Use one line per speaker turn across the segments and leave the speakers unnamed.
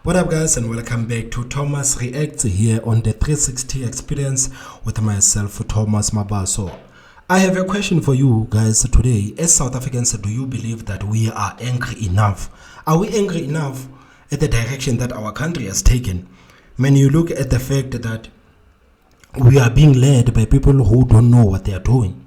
What up, guys, and welcome back to Thomas Reacts here on the 360 experience with myself, Thomas Mabaso. I have a question for you guys today. As South Africans, do you believe that we are angry enough? Are we angry enough at the direction that our country has taken? When you look at the fact that we are being led by people who don't know what they are doing.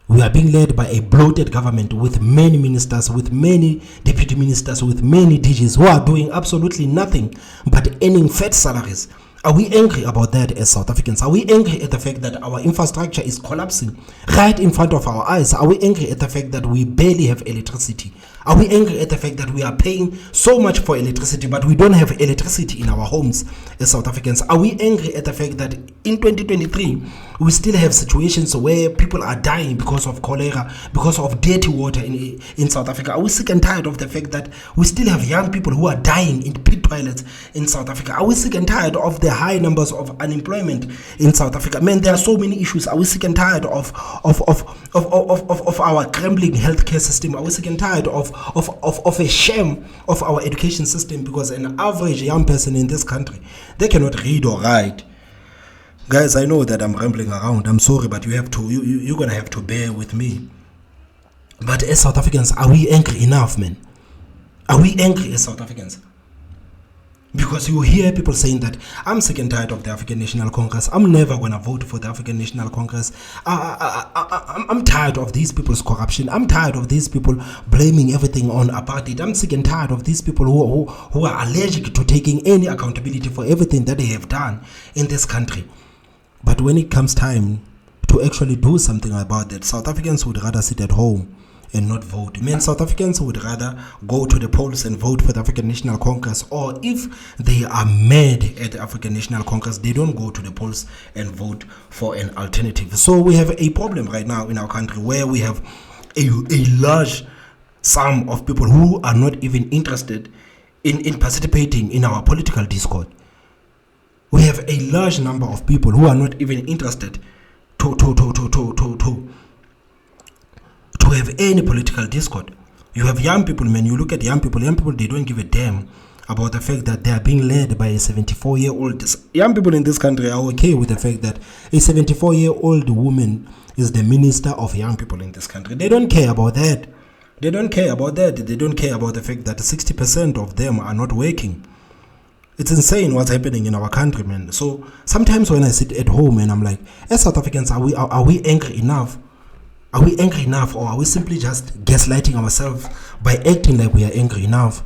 We are being led by a bloated government with many ministers, with many deputy ministers, with many DGs who are doing absolutely nothing but earning fat salaries. Are we angry about that as South Africans? Are we angry at the fact that our infrastructure is collapsing right in front of our eyes? Are we angry at the fact that we barely have electricity? Are we angry at the fact that we are paying so much for electricity but we don't have electricity in our homes as South Africans? Are we angry at the fact that in 2023 we still have situations where people are dying because of cholera, because of dirty water in South Africa? Are we sick and tired of the fact that we still have young people who are dying in pit toilets in South Africa? Are we sick and tired of the high numbers of unemployment in South Africa? Man, there are so many issues. Are we sick and tired of our crumbling healthcare system? Are we sick and tired of a shame of our education system? Because an average young person in this country, they cannot read or write. Guys, I know that I'm rambling around. I'm sorry, but you're gonna have to bear with me. But as South Africans, are we angry enough, man? Are we angry as South Africans? Because you hear people saying that I'm sick and tired of the African National Congress. I'm never going to vote for the African National Congress. I'm tired of these people's corruption. I'm tired of these people blaming everything on apartheid. I'm sick and tired of these people who are allergic to taking any accountability for everything that they have done in this country. But when it comes time to actually do something about that, South Africans would rather sit at home and not vote. I mean, South Africans would rather go to the polls and vote for the African National Congress, or if they are mad at the African National Congress, they don't go to the polls and vote for an alternative. So we have a problem right now in our country where we have a large sum of people who are not even interested in participating in our political discord. We have a large number of people who are not even interested to have any political discord. You have young people, man. You look at young people, they don't give a damn about the fact that they are being led by a 74-year-old. Young people in this country are okay with the fact that a 74-year-old woman is the minister of young people in this country. They don't care about that. They don't care about that. They don't care about the fact that 60% of them are not working. It's insane what's happening in our country, man. So sometimes when I sit at home and I'm like, as South Africans, are we angry enough? Are we angry enough, or are we simply just gaslighting ourselves by acting like we are angry enough?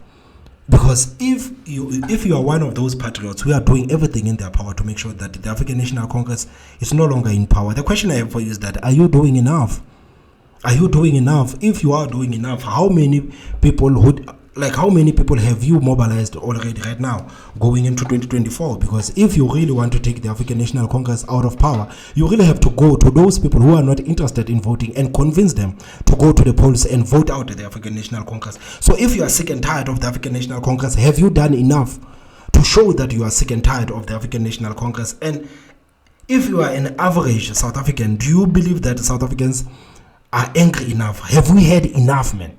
Because if you are one of those patriots who are doing everything in their power to make sure that the African National Congress is no longer in power, the question I have for you is that, are you doing enough? Are you doing enough? If you are doing enough, how many people have you mobilized already right now going into 2024? Because if you really want to take the African National Congress out of power, you really have to go to those people who are not interested in voting and convince them to go to the polls and vote out the African National Congress. So if you are sick and tired of the African National Congress, have you done enough to show that you are sick and tired of the African National Congress? And if you are an average South African, do you believe that South Africans are angry enough? Have we had enough, man?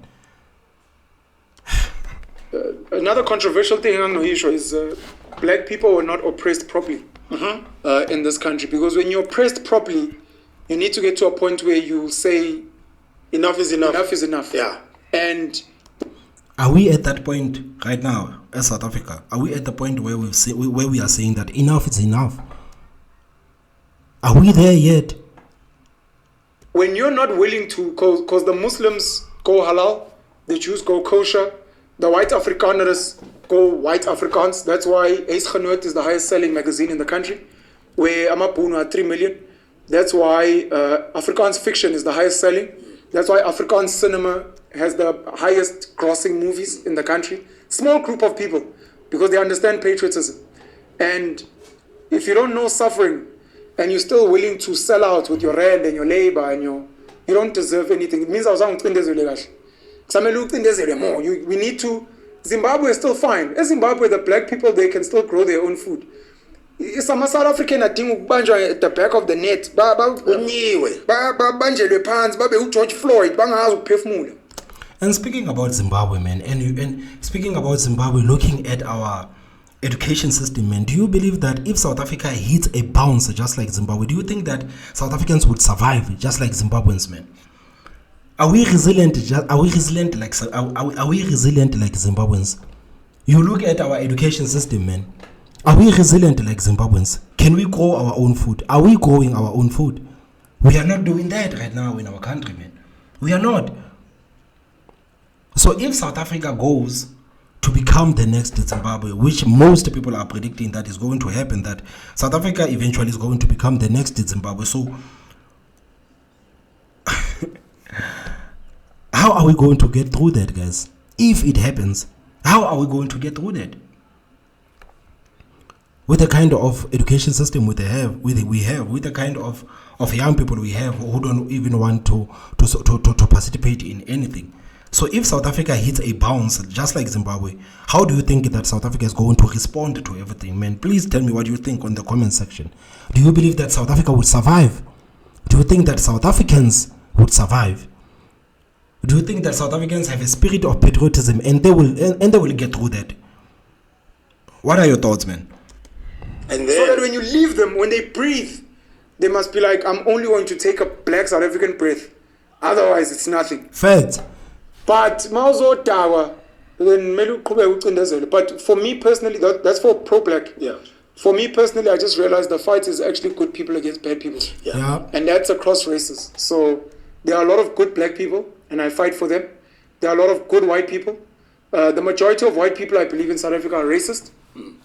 Another controversial thing on Nohisho is black people were not oppressed properly in this country, because when you're oppressed properly, you need to get to a point where you say enough is enough. Enough is enough. Yeah. And
are we at that point right now as South Africa? Are we at the point where we are saying that enough is enough? Are we there yet?
When you're not willing to, because the Muslims go halal, the Jews go kosher, the white Afrikaners go white Afrikaans. That's why Ace Genoot is the highest selling magazine in the country, where Amapuno had 3 million. That's why Afrikaans fiction is the highest selling. That's why Afrikaans cinema has the highest grossing movies in the country. Small group of people, because they understand patriotism. And if you don't know suffering and you're still willing to sell out with your rand and your labor and you don't deserve anything, it means I was on more. We need to. Zimbabwe is still fine. In Zimbabwe, the black people, they can still grow their own food. Some South African are at the back of the net. George Floyd.
And speaking about Zimbabwe, man, and speaking about Zimbabwe, looking at our education system, man, do you believe that if South Africa hits a bounce just like Zimbabwe, do you think that South Africans would survive just like Zimbabweans, man? Are we resilient? Are we resilient like Zimbabweans? You look at our education system, man. Are we resilient like Zimbabweans? Can we grow our own food? Are we growing our own food? We are not doing that right now in our country, man. We are not. So if South Africa goes to become the next Zimbabwe, which most people are predicting that is going to happen, that South Africa eventually is going to become the next Zimbabwe. So how are we going to get through that, guys? If it happens, how are we going to get through that? With the kind of education system we have, with the kind of young people we have who don't even want to participate in anything. So if South Africa hits a bounce just like Zimbabwe, how do you think that South Africa is going to respond to everything, man? Please tell me what you think on the comment section. Do you believe that South Africa would survive? Do you think that South Africans would survive? Do you think that South Africans have a spirit of patriotism and they will get through that? What are your thoughts, man?
And then, so that when you leave them, when they breathe, they must be like, I'm only going to take a black South African breath. Otherwise, it's nothing.
Fact.
But Mauzo Dawa, but for me personally, that's for pro-black.
Yeah.
For me personally, I just realized the fight is actually good people against bad people.
Yeah.
And that's across races. So there are a lot of good black people, and I fight for them. There are a lot of good white people. The majority of white people, I believe, in South Africa are racist.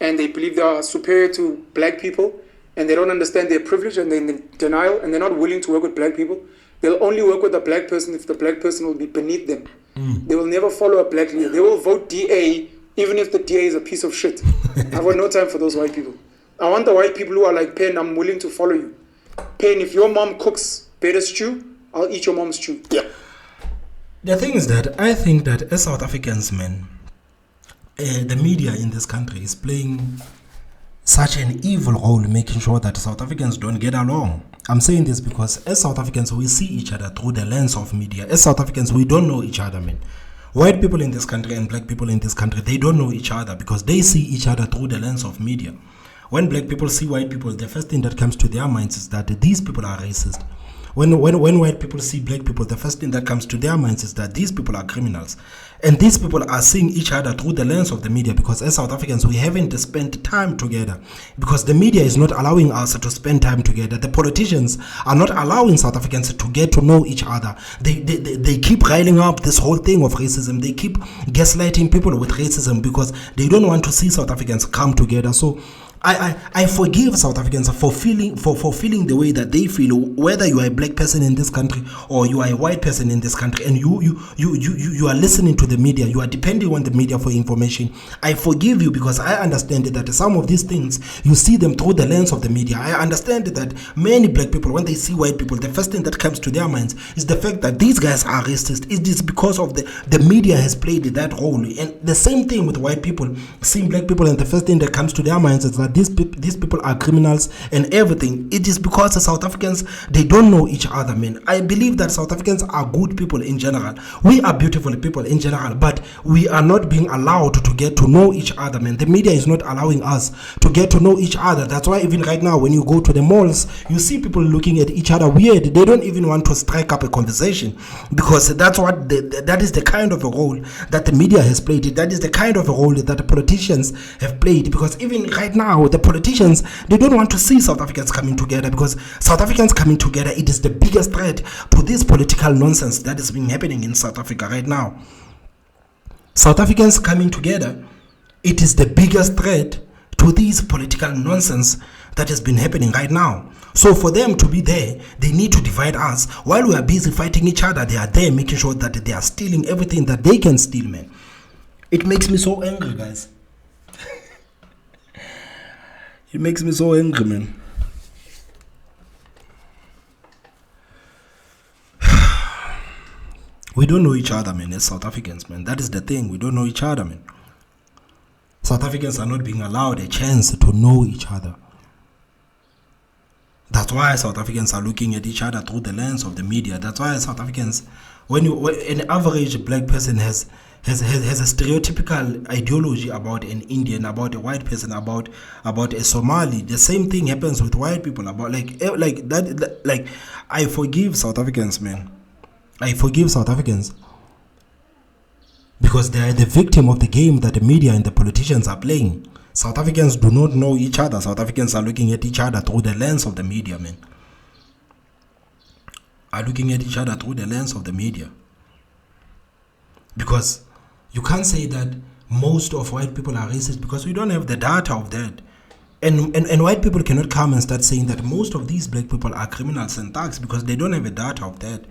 And they believe they are superior to black people, and they don't understand their privilege, and they're in denial, and they're not willing to work with black people. They'll only work with a black person if the black person will be beneath them. They will never follow a black leader. They will vote DA even if the DA is a piece of shit. I've got no time for those white people. I want the white people who are like, Pen, I'm willing to follow you. Pen, if your mom cooks better stew, I'll eat your mom's stew.
Yeah.
The thing is that I think that as South Africans, man, the media in this country is playing such an evil role, making sure that South Africans don't get along. I'm saying this because as South Africans, we see each other through the lens of media. As South Africans, we don't know each other, man. White people in this country and black people in this country, they don't know each other because they see each other through the lens of media. When black people see white people, the first thing that comes to their minds is that these people are racist. When white people see black people, the first thing that comes to their minds is that these people are criminals. And these people are seeing each other through the lens of the media because as South Africans, we haven't spent time together because the media is not allowing us to spend time together. The politicians are not allowing South Africans to get to know each other. They keep riling up this whole thing of racism. They keep gaslighting people with racism because they don't want to see South Africans come together. So I forgive South Africans for feeling the way that they feel, whether you are a black person in this country or you are a white person in this country, and you are listening to the media, you are depending on the media for information. I forgive you because I understand that some of these things you see them through the lens of the media. I understand that many black people, when they see white people, the first thing that comes to their minds is the fact that these guys are racist. It is because of the media has played that role. And the same thing with white people seeing black people, and the first thing that comes to their minds is that these people are criminals and everything. It is because the South Africans, they don't know each other, man. I believe that South Africans are good people in general. We are beautiful people in general, but we are not being allowed to get to know each other, man. The media is not allowing us to get to know each other. That's why even right now, when you go to the malls, you see people looking at each other weird. They don't even want to strike up a conversation because that's what that is the kind of a role that the media has played. That is the kind of a role that the politicians have played, because even right now, the politicians, they don't want to see South Africans coming together, because South Africans coming together, it is the biggest threat to this political nonsense that is being happening in South Africa right now. South Africans coming together, it is the biggest threat to this political nonsense that has been happening right now. So for them to be there, they need to divide us. While we are busy fighting each other, they are there making sure that they are stealing everything that they can steal, man. It makes me so angry, guys. It makes me so angry, man. We don't know each other, man, as South Africans, man. That is the thing. We don't know each other, man. South Africans are not being allowed a chance to know each other. That's why South Africans are looking at each other through the lens of the media. That's why South Africans, when an average black person has a stereotypical ideology about an Indian, about a white person, about a Somali. The same thing happens with white people. About like that. Like, I forgive South Africans, man. I forgive South Africans because they are the victim of the game that the media and the politicians are playing. South Africans do not know each other. South Africans are looking at each other through the lens of the media, man. Are looking at each other through the lens of the media. Because you can't say that most of white people are racist because we don't have the data of that. And white people cannot come and start saying that most of these black people are criminals and thugs because they don't have a data of that.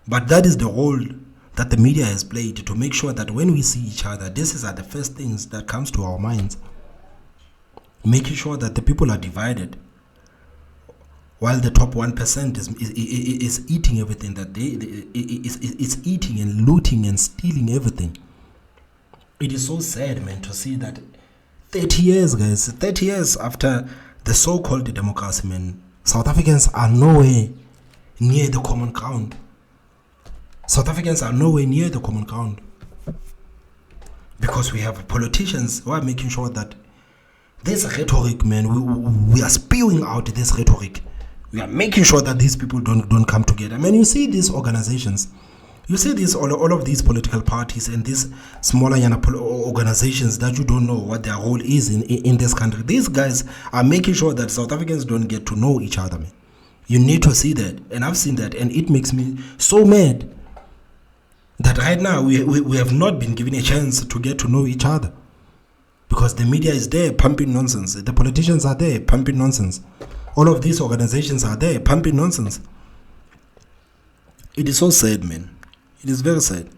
But that is the role that the media has played to make sure that when we see each other, this are the first things that comes to our minds. Making sure that the people are divided, while the top 1% is eating everything that is eating and looting and stealing everything. It is so sad, man, to see that 30 years, guys, 30 years after the so-called democracy, man, South Africans are nowhere near the common ground. South Africans are nowhere near the common ground because we have politicians who are making sure that this rhetoric, man, we are spewing out this rhetoric. We are making sure that these people don't come together. I mean, you see these organizations, you see this all of these political parties and these smaller organizations that you don't know what their role is in this country. These guys are making sure that South Africans don't get to know each other, man. You need to see that, and I've seen that, and it makes me so mad that right now we have not been given a chance to get to know each other because the media is there pumping nonsense. The politicians are there pumping nonsense. All of these organizations are there pumping nonsense. It is so sad, man. It is very sad.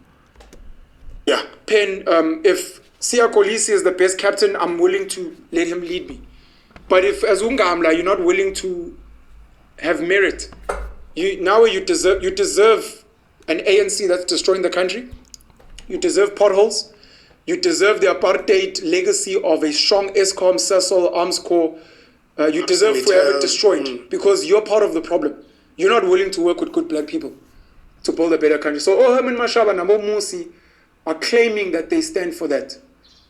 Yeah, Pen, if Siya Kolisi is the best captain, I'm willing to let him lead me. But if as Ungamla, you're not willing to have merit, you deserve an ANC that's destroying the country. You deserve potholes. You deserve the apartheid legacy of a strong ESCOM, Cecil, Arms Corps. You deserve to have it destroyed because you're part of the problem. You're not willing to work with good black people to build a better country. So Herman Mashaba and Mmusi are claiming that they stand for that.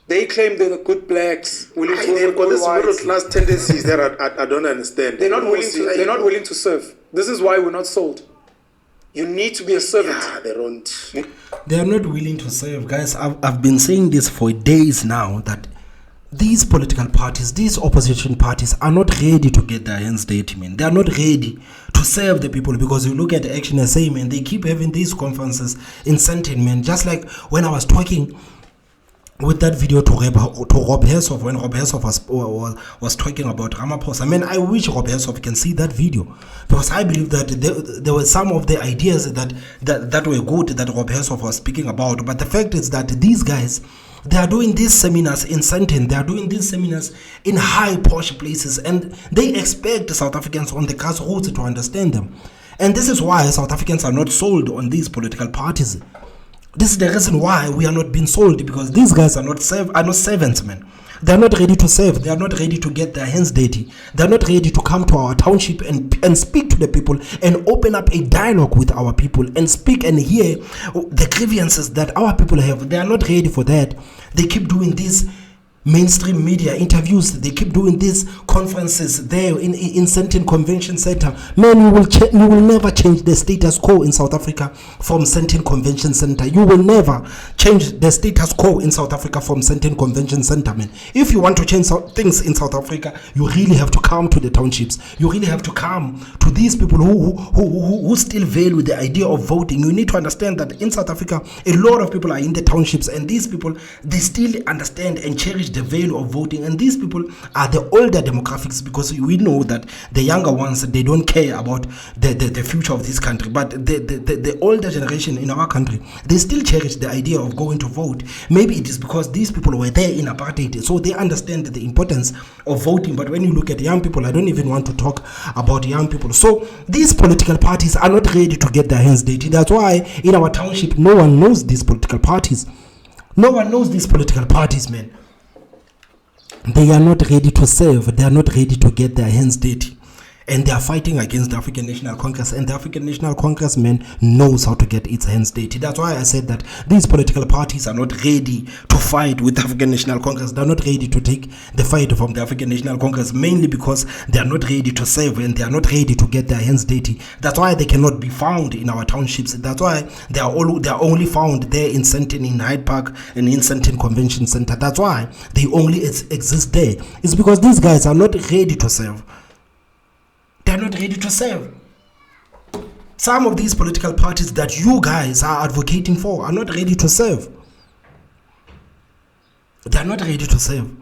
They claim they're the good blacks.
They've got this middle class tendencies that I don't understand.
They're not willing to serve. This is why we're not sold. You need to be a servant.
Yeah, they don't.
They are not willing to serve. Guys, I've been saying this for days now that these political parties, these opposition parties are not ready to get their hands dirty, man. They are not ready to serve the people because you look at the Action SA, man, they keep having these conferences in Sandton, man. Just like when I was talking with that video to Rob Hersov, when Rob Hersov was talking about Ramaphosa. I mean, I wish Rob Hersov can see that video because I believe that there were some of the ideas that were good that Rob Hersov was speaking about. But the fact is that these guys, they are doing these seminars in Sandton, they are doing these seminars in high posh places, and they expect South Africans on the grassroots to understand them. And this is why South Africans are not sold on these political parties. This is the reason why we are not being sold, because these guys are not servants, man. They are not ready to serve. They are not ready to get their hands dirty. They are not ready to come to our township and speak to the people and open up a dialogue with our people and speak and hear the grievances that our people have. They are not ready for that. They keep doing these mainstream media interviews. They keep doing these conferences there in Sandton Convention Center. Man, you will never change the status quo in South Africa from Sandton Convention Center. You will never change the status quo in South Africa from Sandton Convention Center, man. If you want to change things in South Africa, you really have to come to the townships. You really have to come to these people who still value the idea of voting. You need to understand that in South Africa, a lot of people are in the townships, and these people, they still understand and cherish the value of voting. And these people are the older demographics, because we know that the younger ones, they don't care about the future of this country, but the older generation in our country, they still cherish the idea of going to vote. Maybe it is because these people were there in apartheid, so they understand the importance of voting. But when you look at young people, I don't even want to talk about young people. So these political parties are not ready to get their hands dirty. That's why in our township, no one knows these political parties. No one knows these political parties, man. They are not ready to serve. They are not ready to get their hands dirty. And they are fighting against the African National Congress, and the African National Congress man knows how to get its hands dirty. That's why I said that these political parties are not ready to fight with the African National Congress. They're not ready to take the fight from the African National Congress, mainly because they are not ready to serve and they are not ready to get their hands dirty. That's why they cannot be found in our townships. That's why they are only found there in Sandton, in Hyde Park, and in Sandton Convention Center. That's why they only exist there. It's because these guys are not ready to serve. They're not ready to serve. Some of these political parties that you guys are advocating for are not ready to serve. They're not ready to serve.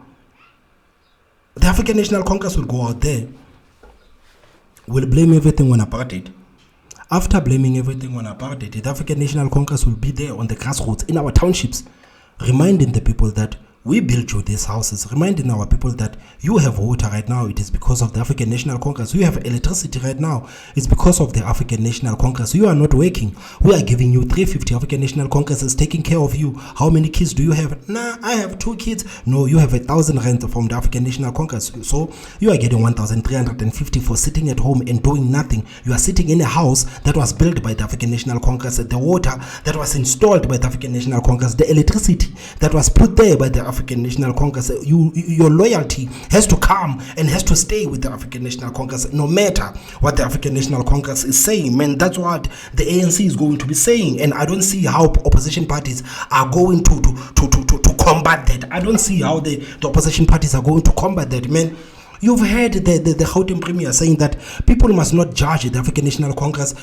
The African National Congress will go out there, will blame everything on apartheid. After blaming everything on apartheid, the African National Congress will be there on the grassroots in our townships, reminding the people that we built you these houses, reminding our people that you have water right now, it is because of the African National Congress. You have electricity right now, it's because of the African National Congress. You are not working, we are giving you 350. African National Congress is taking care of you. How many kids do you have? Nah, I have 2 kids. No, you have 1,000 rand from the African National Congress. So you are getting 1,350 for sitting at home and doing nothing. You are sitting in a house that was built by the African National Congress, the water that was installed by the African National Congress, the electricity that was put there by the African National Congress. Your loyalty has to come and has to stay with the African National Congress, no matter what the African National Congress is saying. Man, that's what the ANC is going to be saying, and I don't see how opposition parties are going to combat that. I don't see how the opposition parties are going to combat that, man. You've heard the Gauteng Premier saying that people must not judge the African National Congress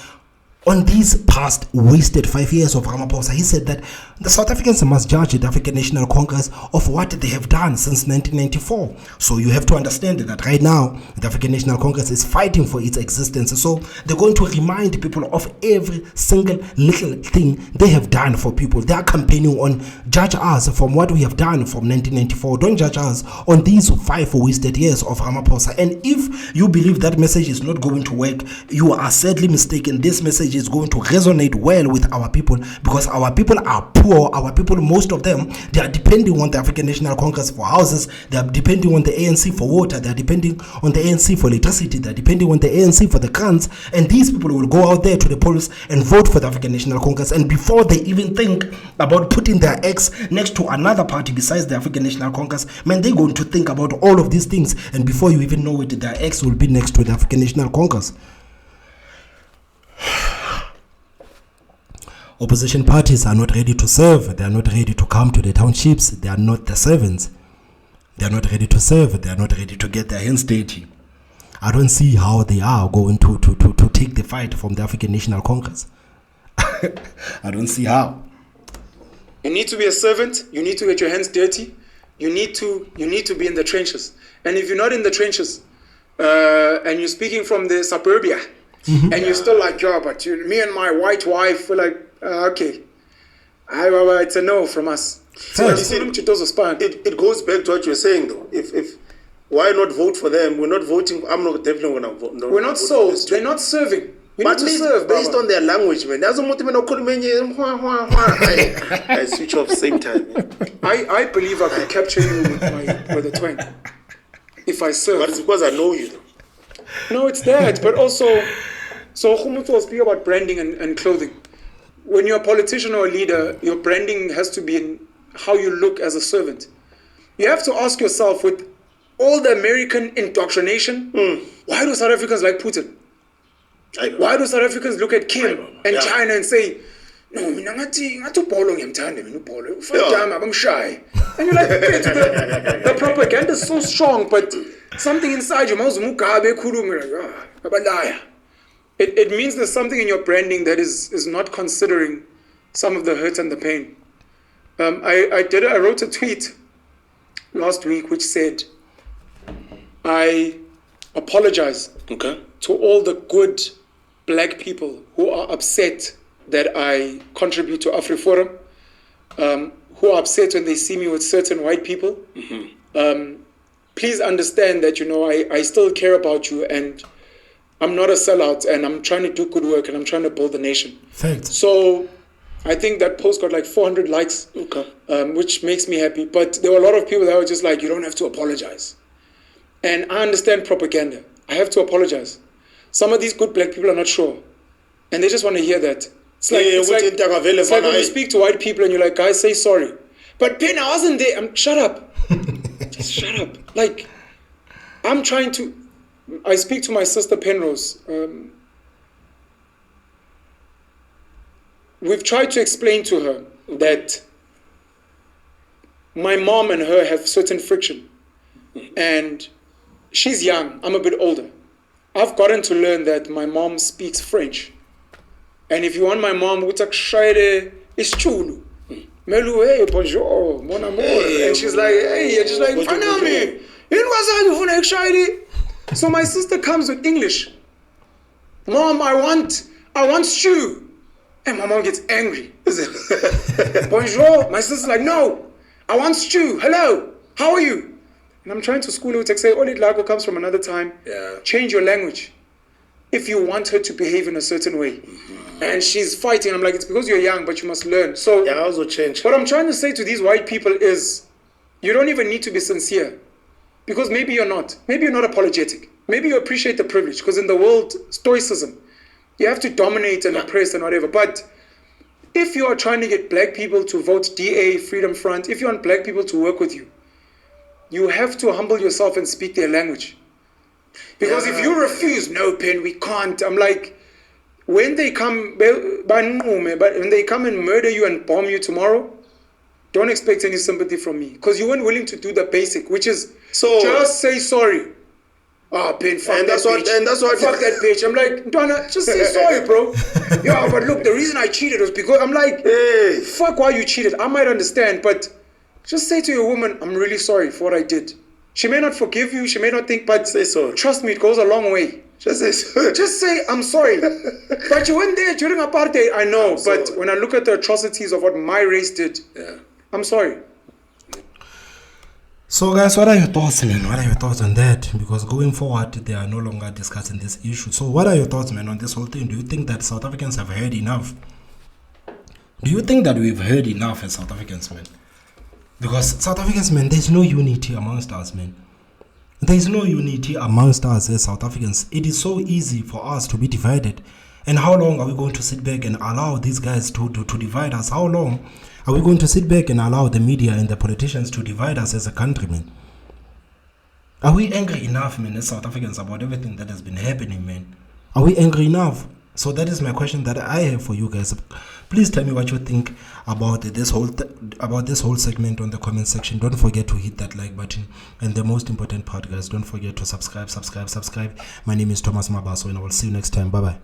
on these past wasted 5 years of Ramaphosa. He said that the South Africans must judge the African National Congress of what they have done since 1994. So you have to understand that right now, the African National Congress is fighting for its existence. So they're going to remind people of every single little thing they have done for people. They are campaigning on judge us from what we have done from 1994. Don't judge us on these 5 wasted years of Ramaphosa. And if you believe that message is not going to work, you are sadly mistaken. This message is going to resonate well with our people, because our people are poor. Our people, most of them, they are depending on the African National Congress for houses. They are depending on the ANC for water. They are depending on the ANC for electricity. They are depending on the ANC for the grants. And these people will go out there to the polls and vote for the African National Congress. And before they even think about putting their X next to another party besides the African National Congress, man, they're going to think about all of these things. And before you even know it, their X will be next to the African National Congress. Opposition parties are not ready to serve. They are not ready to come to the townships. They are not the servants. They are not ready to serve. They are not ready to get their hands dirty. I don't see how they are going to take the fight from the African National Congress. I don't see how.
You need to be a servant. You need to get your hands dirty. You need to be in the trenches. And if you're not in the trenches, and you're speaking from the suburbia, and you're still like, yeah, but me and my white wife were like, okay, it's a no from us.
So it goes back to what you're saying, though. If why not vote for them? We're not voting. I'm not definitely going to vote.
We're not sold. They're not serving. We need to serve,
based on their language, man. I switch off same time.
I believe I can capture you with a twang if I serve.
But it's because I know you, though.
No, it's that. But also, so Khumutu will speak about branding and clothing. When you're a politician or a leader, your branding has to be in how you look as a servant. You have to ask yourself, with all the American indoctrination, why do South Africans like Putin? Why do South Africans look at Kim and China and say, no, I'm shy. And you're like, the propaganda is so strong, but something inside you, it means there's something in your branding that is not considering some of the hurt and the pain. I wrote a tweet last week which said, I apologize to all the good black people who are upset that I contribute to AfriForum, who are upset when they see me with certain white people. Please understand that, I still care about you, and I'm not a sellout, and I'm trying to do good work, and I'm trying to build a nation.
Thanks.
So I think that post got like 400 likes, which makes me happy. But there were a lot of people that were just like, you don't have to apologize. And I understand propaganda. I have to apologize. some of these good black people are not sure. And they just want to hear that. It's like,
Yeah,
it's like,
which intervale
it's like when
van
you
hy.
speak to white people and you're like, guys, say sorry. But Pen, I wasn't there. Shut up. Just shut up. Like, I'm trying to... I speak to my sister Penrose. We've tried to explain to her that my mom and her have certain friction. And she's young. I'm a bit older. I've gotten to learn that my mom speaks French. And if you want my mom, it's chulu. Melu, hey, bonjour, mon amour. And she's like, hey, and she's like, Fanami, so my sister comes with English. Mom, I want stew. And my mom gets angry. Bonjour. My sister's like, no, I want stew. Hello, how are you? And I'm trying to school her to say, Olit Lago comes from another time.
Yeah.
Change your language. If you want her to behave in a certain way. And she's fighting. I'm like, it's because you're young, but you must learn. So
Yeah, I also change.
what I'm trying to say to these white people is, you don't even need to be sincere. Because maybe you're not. Maybe you're not apologetic. Maybe you appreciate the privilege. Because in the world, stoicism, you have to dominate and oppress and whatever. But if you are trying to get black people to vote DA, Freedom Front, if you want black people to work with you, you have to humble yourself and speak their language. Because if you refuse, no, Pen, we can't. I'm like, when they come, when they come and murder you and bomb you tomorrow, don't expect any sympathy from me. Because you weren't willing to do the basic, which is just say sorry. Pen, fuck
And
that
that's what-
bitch.
and that's what-
Fuck that bitch. I'm like, Donna, just say sorry, bro. Yeah, but look, the reason I cheated was because I'm like,
Hey.
fuck why you cheated. I might understand, but just say to your woman, I'm really sorry for what I did. She may not forgive you, she may not think, but
Say sorry.
trust me, it goes a long way.
Just say so.
Just say, I'm sorry. But you weren't there during apartheid, I know. But
sorry.
when I look at the atrocities of what my race did,
Yeah.
I'm sorry.
So guys, what are your thoughts, man? What are your thoughts on that? Because going forward, they are no longer discussing this issue. So what are your thoughts, man, on this whole thing? Do you think that South Africans have heard enough? Do you think that we've heard enough as South Africans, man? Because South Africans, man, there's no unity amongst us, man. There's no unity amongst us as South Africans. It is so easy for us to be divided. And how long are we going to sit back and allow these guys to divide us? How long are we going to sit back and allow the media and the politicians to divide us as a country, man? Are we angry enough, man, as South Africans about everything that has been happening, man? Are we angry enough? So that is my question that I have for you guys. Please tell me what you think about this whole segment on the comment section. Don't forget to hit that like button. And the most important part, guys, don't forget to subscribe. My name is Thomas Mabaso, and I will see you next time. Bye-bye.